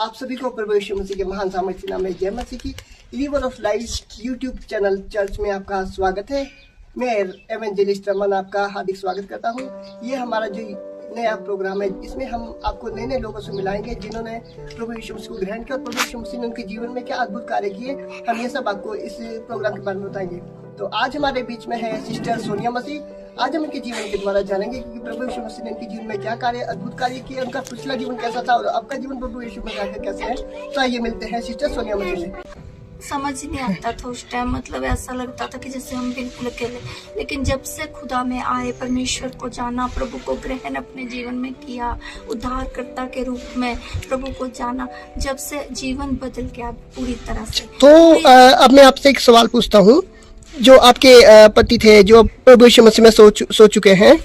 आप सभी को प्रभु यीशु मसीह के महान सामर्थ्य नाम में जय मसीह की river of life YouTube channel church में आपका स्वागत है। मैं एवेंजलिस्ट रमन आपका हार्दिक स्वागत करता हूँ। ये हमारा जो नया प्रोग्राम है, इसमें हम आपको नए नए लोगों से मिलाएंगे जिन्होंने प्रभु यीशु मसीह को ग्रहण किया और प्रभु यीशु मसीह ने उनके जीवन में क्या अद्भुत कार्य किए, हम ये सब आपको इस प्रोग्राम के बारे में बताएंगे। तो आज हमारे बीच में है सिस्टर सोनिया मसीह। आज हम इनके जीवन के द्वारा जानेंगे कि प्रभु यीशु मसीह ने इनके जीवन में क्या कार्य, अद्भुत कार्य किए, उनका पिछला जीवन कैसा था और आपका जीवन प्रभु यीशु मसीह आगे कैसे है। तो आइए मिलते हैं सिस्टर सोनिया मसीह से। समझ नहीं आता था उस टाइम, मतलब ऐसा लगता था कि जैसे हम बिल्कुल अकेले। लेकिन जब से खुदा में आए, परमेश्वर को जाना, प्रभु को ग्रहण अपने जीवन में किया, उद्धारकर्ता के रूप में प्रभु को जाना, जब से जीवन बदल गया पूरी तरह से। तो अब मैं आपसे एक सवाल पूछता हूँ। जो आपके पति थे जो प्रभु यीशु मसीह में सो चुके हैं,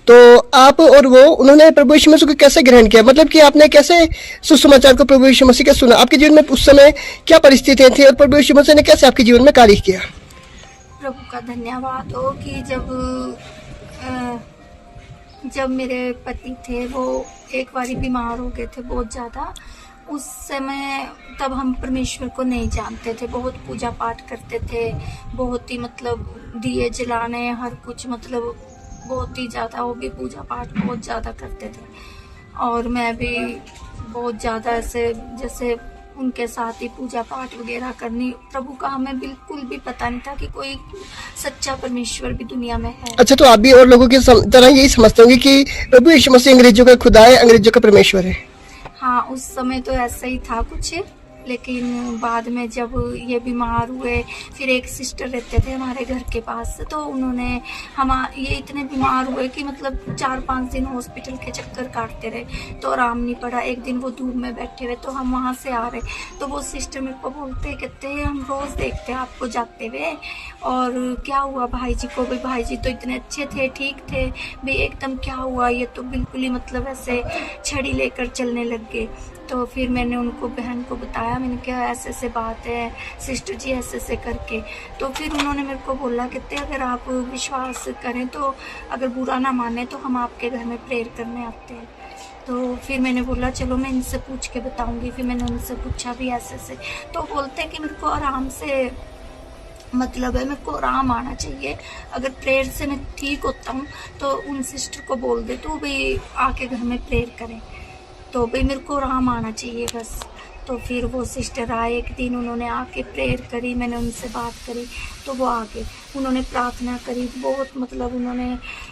तो आप और वो उन्होंने प्रभु यीशु मसीह को कैसे ग्रहण किया? मतलब कि आपने कैसे सुसमाचार को प्रभु यीशु मसीह का सुना? आपके जीवन में उस समय क्या परिस्थितियां थी और प्रभु यीशु मसीह ने कैसे आपके जीवन में कार्य किया? प्रभु का धन्यवाद हो कि जब मेरे पति थे वो एक बारी बीमार हो गए थे बहुत ज़्यादा। उस समय तब हम परमेश्वर को नहीं जानते थे, बहुत पूजा पाठ करते थे, बहुत ही मतलब दिए जलाने, हर कुछ मतलब बहुत ही ज़्यादा, वो भी पूजा पाठ बहुत ज़्यादा करते थे। और मैं भी बहुत ज़्यादा ऐसे जैसे उनके साथ ही पूजा पाठ वगैरह करनी। प्रभु का हमें बिल्कुल भी पता नहीं था कि कोई सच्चा परमेश्वर भी दुनिया में है। अच्छा, तो आप भी और लोगों की तरह यही समझते होंगे कि प्रभु यीशु मसीह अंग्रेजों का खुदा है, अंग्रेजों का परमेश्वर है? हाँ, उस समय तो ऐसा ही था कुछ। लेकिन बाद में जब ये बीमार हुए, फिर एक सिस्टर रहते थे हमारे घर के पास, तो उन्होंने ये इतने बीमार हुए कि मतलब 4-5 दिन हॉस्पिटल के चक्कर काटते रहे, तो आराम नहीं पड़ा। एक दिन वो धूप में बैठे हुए, तो हम वहाँ से आ रहे, तो वो सिस्टर मेरे को कहते हैं हम रोज़ देखते हैं आपको जाते हुए, और क्या हुआ भाई जी को? भी भाई जी तो इतने अच्छे थे, ठीक थे भी, एकदम क्या हुआ? ये तो बिल्कुल ही मतलब ऐसे छड़ी लेकर चलने लग गए। तो फिर मैंने उनको, बहन को बताया, मैंने कहा ऐसे ऐसे बात है सिस्टर जी, ऐसे ऐसे करके। तो फिर उन्होंने मेरे को बोला कहते अगर आप विश्वास करें तो, अगर बुरा ना माने तो हम आपके घर में प्रेयर करने आते हैं। तो फिर मैंने बोला चलो मैं इनसे पूछ के बताऊंगी। फिर मैंने उनसे पूछा भी ऐसे ऐसे, तो बोलते हैं कि मेरे को आराम से मतलब है, मेरे को आराम आना चाहिए। अगर प्रेयर से मैं ठीक होता हूँ तो उन सिस्टर को बोल दे तो भाई आके घर में प्रेयर करें, तो भाई मेरे को आराम आना चाहिए बस। तो फिर वो सिस्टर आए एक दिन, उन्होंने आके प्रेयर करी, मैंने उनसे बात करी, तो वो आके उन्होंने प्रार्थना करी बहुत, मतलब उन्होंने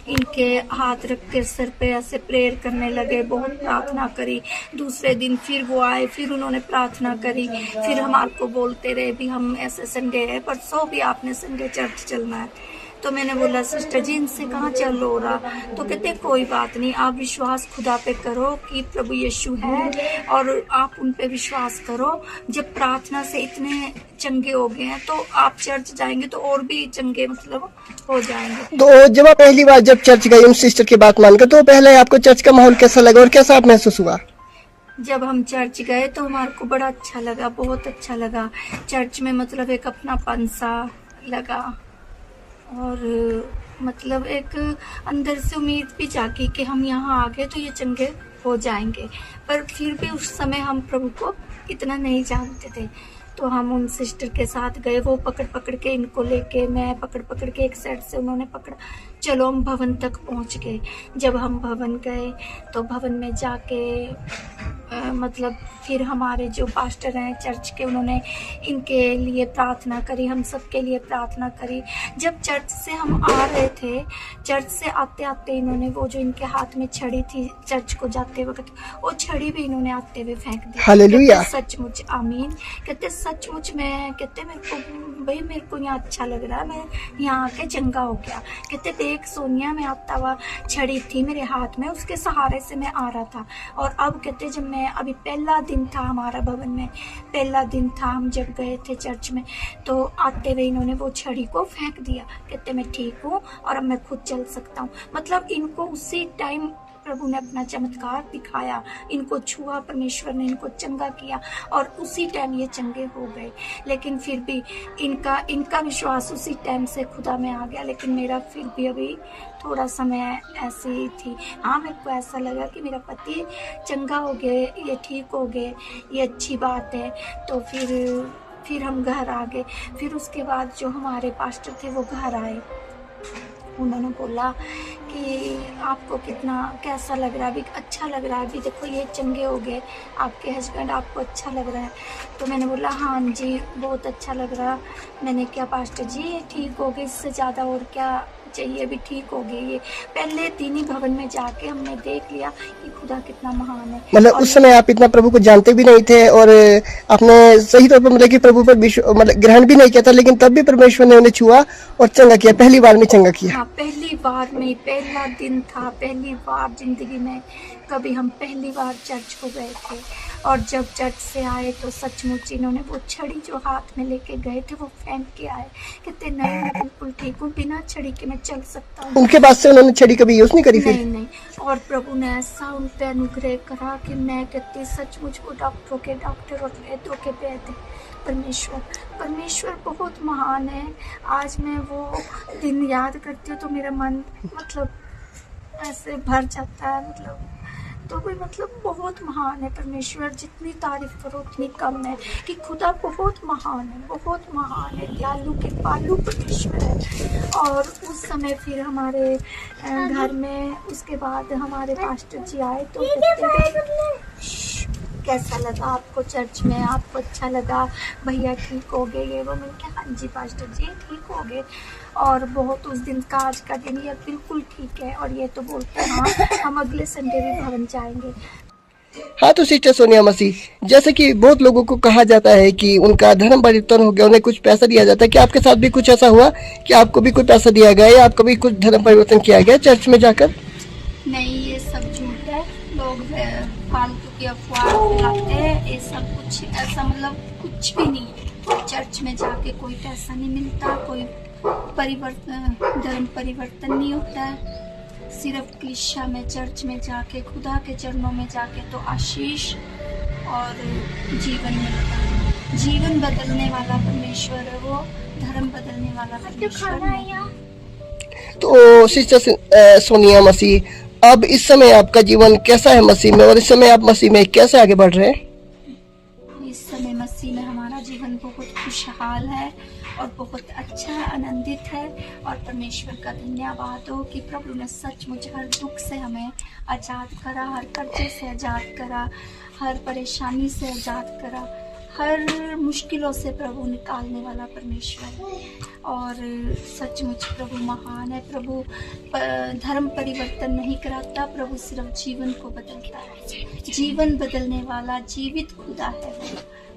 इनके हाथ रख के सिर पे ऐसे प्रेयर करने लगे, बहुत प्रार्थना करी। दूसरे दिन फिर वो आए, फिर उन्होंने प्रार्थना करी, फिर हमारे को बोलते रहे भी हम ऐसे संडे है, परसों भी आपने संडे चर्च चलना है। तो मैंने बोला सिस्टर जी इनसे कहाँ चल हो रहा? तो कहते कोई बात नहीं, आप विश्वास खुदा पे करो कि प्रभु यीशु है और आप उन पे विश्वास करो। जब प्रार्थना से इतने चंगे हो गए हैं तो आप चर्च जाएंगे तो और भी चंगे मतलब हो जाएंगे। तो जब आप पहली बार जब चर्च गए उन सिस्टर की बात मानकर, तो पहले आपको चर्च का माहौल कैसा लगा और कैसा आप महसूस हुआ? जब हम चर्च गए तो हमारे को बड़ा अच्छा लगा, बहुत अच्छा लगा। चर्च में मतलब एक अपनापन सा लगा, और मतलब एक अंदर से उम्मीद भी जागी कि हम यहाँ आ गए तो ये चंगे हो जाएंगे। पर फिर भी उस समय हम प्रभु को इतना नहीं जानते थे, तो हम उन सिस्टर के साथ गए। वो पकड़ पकड़ के इनको लेके, मैं पकड़ पकड़ के, एक साइड से उन्होंने पकड़ा, चलो हम भवन तक पहुंच गए। जब हम भवन गए तो भवन में जाके मतलब फिर हमारे जो पास्टर हैं चर्च के, उन्होंने इनके लिए प्रार्थना करी, हम सब के लिए प्रार्थना करी। जब चर्च से हम आ रहे थे, चर्च से आते आते इन्होंने वो जो इनके हाथ में छड़ी थी चर्च को जाते वक्त, वो छड़ी भी इन्होंने आते हुए फेंक दी। हालेलुया। सचमुच आमीन। कहते सचमुच में, कहते मेरे को यहाँ अच्छा लग रहा है, मैं यहाँ आके चंगा हो गया। कहते देख सोनिया, मैं आता हुआ छड़ी थी मेरे हाथ में, उसके सहारे से मैं आ रहा था। और अब कहते जब मैं, अभी पहला दिन था हमारा भवन में, पहला दिन था हम जब गए थे चर्च में, तो आते हुए इन्होंने वो छड़ी को फेंक दिया। कहते मैं ठीक हूँ और अब मैं खुद चल सकता हूँ। मतलब इनको उसी टाइम प्रभु ने अपना चमत्कार दिखाया, इनको छुआ, परमेश्वर ने इनको चंगा किया और उसी टाइम ये चंगे हो गए। लेकिन फिर भी इनका विश्वास उसी टाइम से खुदा में आ गया, लेकिन मेरा फिर भी अभी थोड़ा समय ऐसे ही थी। हाँ, मेरे को ऐसा लगा कि मेरा पति चंगा हो गए, ये ठीक हो गए, ये अच्छी बात है। तो फिर हम घर आ गए। फिर उसके बाद जो हमारे पास्टर थे वो घर आए, उन्होंने बोला कि आपको कितना कैसा लग रहा है, अभी अच्छा लग रहा है, अभी देखो ये चंगे हो गए आपके हस्बैंड, आपको अच्छा लग रहा है। तो मैंने बोला हाँ जी बहुत अच्छा लग रहा। मैंने क्या पास्टर जी ये ठीक हो गए, इससे ज़्यादा और क्या चाहिए, भी ठीक हो गए। ये पहले दिन ही भवन में जाके हमने देख लिया कि खुदा कितना महान है। मतलब उस समय आप इतना प्रभु को जानते भी नहीं थे और आपने सही तौर पर मतलब कि प्रभु पर मतलब ग्रहण भी नहीं किया था, लेकिन तब भी परमेश्वर ने उन्हें छुआ और चंगा किया, पहली बार में चंगा किया। हाँ, पहली बार में, पहला दिन था, पहली बार जिंदगी में कभी हम पहली बार चर्च को गए थे। और जब चर्च से आए तो सचमुच इन्होंने वो छड़ी जो हाथ में लेके गए थे वो फेंक के आए, कहते नहीं मैं बिल्कुल ठीक हूँ, बिना छड़ी के मैं चल सकता हूँ। उनके बाद से उन्होंने छड़ी कभी यूज नहीं करी फिर? नहीं। और प्रभु ने ऐसा उन पे अनुग्रह करा कि मैं कहती सचमुच वो डॉक्टरों के डॉक्टर और वैद्यों के वैद्य है। परमेश्वर बहुत महान है। आज मैं वो दिन याद करती हूँ तो मेरा मन मतलब ऐसे भर जाता है, मतलब तो कोई मतलब बहुत महान है परमेश्वर, जितनी तारीफ करो उतनी कम है कि खुदा बहुत महान है, दयालु कृपालु परमेश्वर है। और उस समय फिर हमारे घर में उसके बाद हमारे पास्टर जी आए तो कैसा लगा आपको चर्च में, आपको अच्छा लगा, भैया ठीक हो गए ये वो। मैंने कहा हाँ जी पास्टर जी ठीक हो गए। और बहुत उस दिन का आज का दिन ये बिल्कुल ठीक है। और ये तो बोलते हैं हाँ हम अगले संडे भी भवन जाएंगे। हाँ, तो सिस्टर सोनिया मसीह, जैसे कि बहुत लोगों को कहा जाता है कि उनका धर्म परिवर्तन हो गया, उन्हें कुछ पैसा दिया जाता है, कि आपके साथ भी कुछ ऐसा हुआ कि आपको भी कोई पैसा दिया गया या आपको भी कुछ धर्म परिवर्तन किया गया चर्च में जाकर? नहीं, ये सब झूठ है, लोग फालतू की अफवाह फैलाते हैं, ये सब कुछ ऐसा मतलब कुछ भी नहीं है। चर्च में जाके कोई पैसा नहीं मिलता, कोई धर्म परिवर्तन नहीं होता है। सिर्फ कलीसिया में चर्च में जाके खुदा के चरणों में जाके तो आशीष और जीवन मिलता है। जीवन बदलने वाला परमेश्वर है वो, धर्म बदलने वाला परमेश्वर नहीं। तो सिस्टर सोनिया मसीह, अब इस समय आपका जीवन कैसा है मसीह में, और इस समय आप मसीह में कैसे आगे बढ़ रहे हैं? इस समय मसीह में हमारा जीवन बहुत खुशहाल है और बहुत अच्छा आनंदित है। और परमेश्वर का धन्यवाद हो कि प्रभु ने सचमुच हर दुख से हमें आज़ाद करा, हर कर्जे से आज़ाद करा, हर परेशानी से आज़ाद करा, हर मुश्किलों से प्रभु निकालने वाला परमेश्वर है। और सचमुच प्रभु महान है। प्रभु धर्म परिवर्तन नहीं कराता, प्रभु सिर्फ जीवन को बदलता है। जीवन बदलने वाला जीवित खुदा है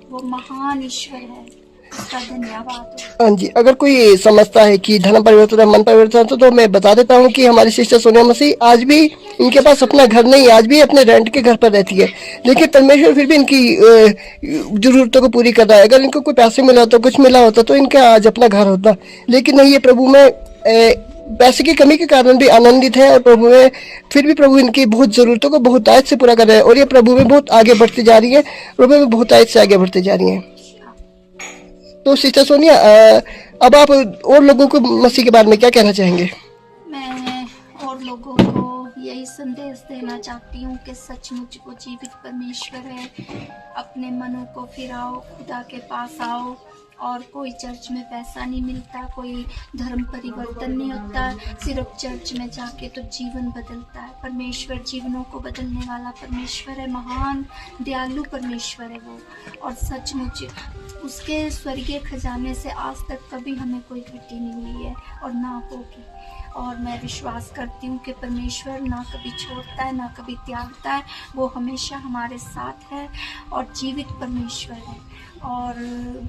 वो महान ईश्वर है, उसका धन्यवाद। हाँ जी, अगर कोई समझता है कि धर्म परिवर्तन है मन परिवर्तन तो मैं बता देता हूँ कि हमारी सिस्टर सोनिया मसीह आज भी इनके पास अपना घर नहीं है, आज भी अपने रेंट के घर पर रहती है, लेकिन परमेश्वर फिर भी इनकी जरूरतों को पूरी कर रहा है। अगर इनको कोई पैसे मिला होता, कुछ मिला होता तो इनका आज अपना घर होता, लेकिन नहीं, ये प्रभु में पैसे की कमी के कारण भी आनंदित है और प्रभु में फिर भी प्रभु इनकी बहुत जरूरतों को बहुत आयत से पूरा कर रहा है और ये प्रभु में बहुत आगे बढ़ती जा रही है, प्रभु में बहुत आयत से आगे बढ़ती जा रही है। तो सिस्टर सोनिया, अब आप और लोगों को मसीह के बारे में क्या कहना चाहेंगे? मैं और लोगों को यही संदेश देना चाहती हूँ कि सचमुच वो जीवित परमेश्वर है। अपने मनों को फिराओ, खुदा के पास आओ। और कोई चर्च में पैसा नहीं मिलता, कोई धर्म परिवर्तन नहीं होता, सिर्फ चर्च में जाके तो जीवन बदलता है। परमेश्वर जीवनों को बदलने वाला परमेश्वर है, महान दयालु परमेश्वर है वो। और सचमुच उसके स्वर्गीय खजाने से आज तक कभी हमें कोई घटी नहीं हुई है और ना होगी। और मैं विश्वास करती हूँ कि परमेश्वर ना कभी छोड़ता है ना कभी त्यागता है, वो हमेशा हमारे साथ है और जीवित परमेश्वर है। और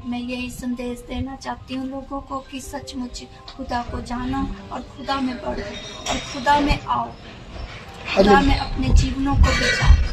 मैं यही संदेश देना चाहती हूँ लोगों को कि सचमुच खुदा को जानो और खुदा में बढ़ो और खुदा में आओ, खुदा में अपने जीवनों को बचाओ।